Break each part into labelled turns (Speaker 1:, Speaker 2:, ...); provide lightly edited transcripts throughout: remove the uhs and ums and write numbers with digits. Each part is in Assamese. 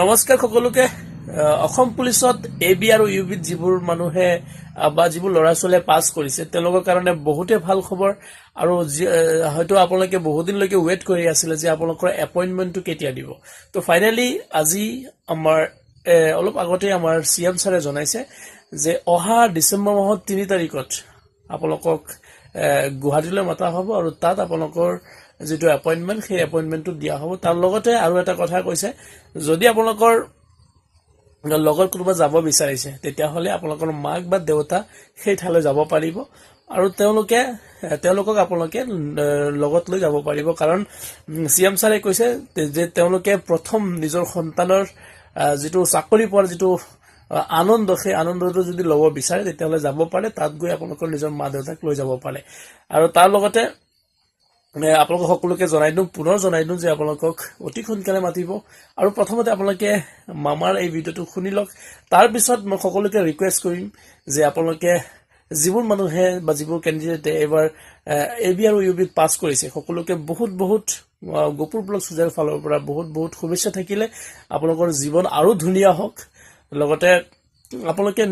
Speaker 1: নমস্কাৰ সকলোকে অসম পুলিচত এবি আৰু ইউবিত যিবোৰ মানুহে বা যিবোৰ ল'ৰা ছোৱালীয়ে পাছ কৰিছে তেওঁলোকৰ কাৰণে বহুতে ভাল খবৰ আৰু হয়তো আপোনালোকে বহুদিনলৈকে ৱেইট কৰি আছিলে যে আপোনালোকৰ এপইণ্টমেণ্টটো কেতিয়া দিব তো ফাইনেলি আজি আমাৰ অলপ আগতে আমাৰ চিএম ছাৰে জনাইছে যে অহা ডিচেম্বৰ মাহৰ 3 তাৰিখত আপোনালোকক গুৱাহাটীলৈ মাতা হ'ব আৰু তাত আপোনালোকৰ যেটো এপইন্টমেন্ট সেই এপইন্টমেন্টটো দিয়া হ'ব তাৰ লগতে আৰু এটা কথা কৈছে যদি আপোনালোকৰ লগত কোনোবা যাব বিচাৰিছে তেতিয়া হলে আপোনালোকৰ মাক বা দেউতা সেই ঠাইলৈ যাব পাৰিব আৰু তেওঁলোকক আপোনালোকে লগত লৈ যাব পাৰিব কাৰণ সিএম ছাৰে কৈছে যে তেওঁলোকে প্ৰথম নিজৰ সন্তানৰ যেটো চাকৰি পোৱাৰ যেটো আনন্দ সেই আনন্দটো যদি ল'ব বিচাৰে তেতিয়াহলে যাব পাৰে তাত গৈ আপোনালোকৰ নিজৰ মা দেউতাক লৈ যাব পাৰে আৰু তাৰ লগতে আপোনালোক সকলোকে পুনৰ জনাই দিওঁ যে আপোনালোকক অতি সোনকালে মাতিব আৰু প্ৰথমতে আপোনালোকে মামাৰ এই ভিডিঅটো শুনি লওক তাৰ পিছত মই সকলোকে ৰিকুৱেষ্ট কৰিম যে আপোনালোকে যিবোৰ মানুহে বা যিবোৰ কেণ্ডিডেটে এবাৰ এবি আৰু ইউবিত পাছ কৰিছে সকলোকে বহুত গোপুৰ ব্লগ সুজাৰ ফালৰ পৰা বহুত শুভেচ্ছা থাকিলে আপোনালোকৰ জীৱন আৰু ধুনীয়া হওক লগতে আপোনালোকে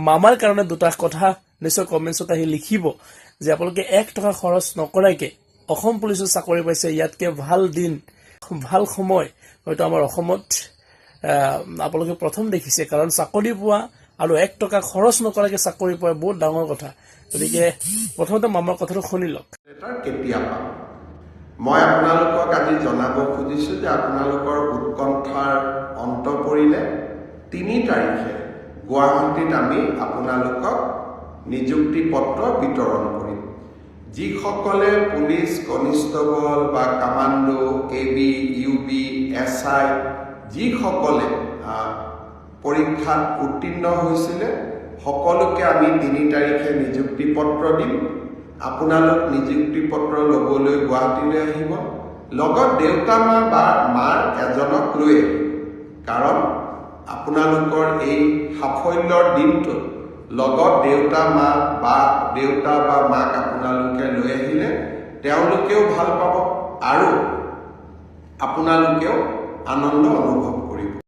Speaker 1: মামাৰ কাৰণে দুটা কথা নিশ্চয় কমেন্টছত আহি লিখিব যে আপোনালোকে 1 টকা খৰচ নকৰাকে অসম পুলিচৰ চাকৰি পাইছে ইয়াতকে ভাল দিন ভাল সময় হয়তো আমাৰ অসমত আপোনালোকে প্ৰথম দেখিছে কাৰণ চাকৰি পোৱা আৰু 1 টকা খৰচ নকৰাকে চাকৰি পোৱা বহুত ডাঙৰ কথা গতিকে প্ৰথমতে মামাৰ কথাটো শুনি লওক
Speaker 2: কেতিয়া পাম মই আপোনালোকক আজি জনাব খুজিছো যে আপোনালোকৰ উৎকণ্ঠাৰ অন্ত পৰিলে 3 তাৰিখে গুৱাহাটীত আমি আপোনালোকক নিযুক্তি পত্ৰ বিতৰণ কৰিম যিসকলে পুলিচ কনিষ্টবল বা কামাণ্ডো এবি ইউবি এসআই যিসকলে পৰীক্ষাত উত্তীৰ্ণ হৈছিলে সকলোকে আমি 3 তাৰিখে নিযুক্তি পত্ৰ দিম আপোনালোক নিযুক্তি পত্ৰ ল'বলৈ গুৱাহাটীলৈ আহিব লগত দেউতা মা বা মাৰ এজনক লৈ কাৰণ আপোনালোকৰ এই সাফল্যৰ দিনটোত লগত দেউতা বা মাক আপোনালোকে লৈ আহিলে তেওঁলোকেও ভাল পাব আৰু আপোনালোকেও আনন্দ অনুভৱ কৰিব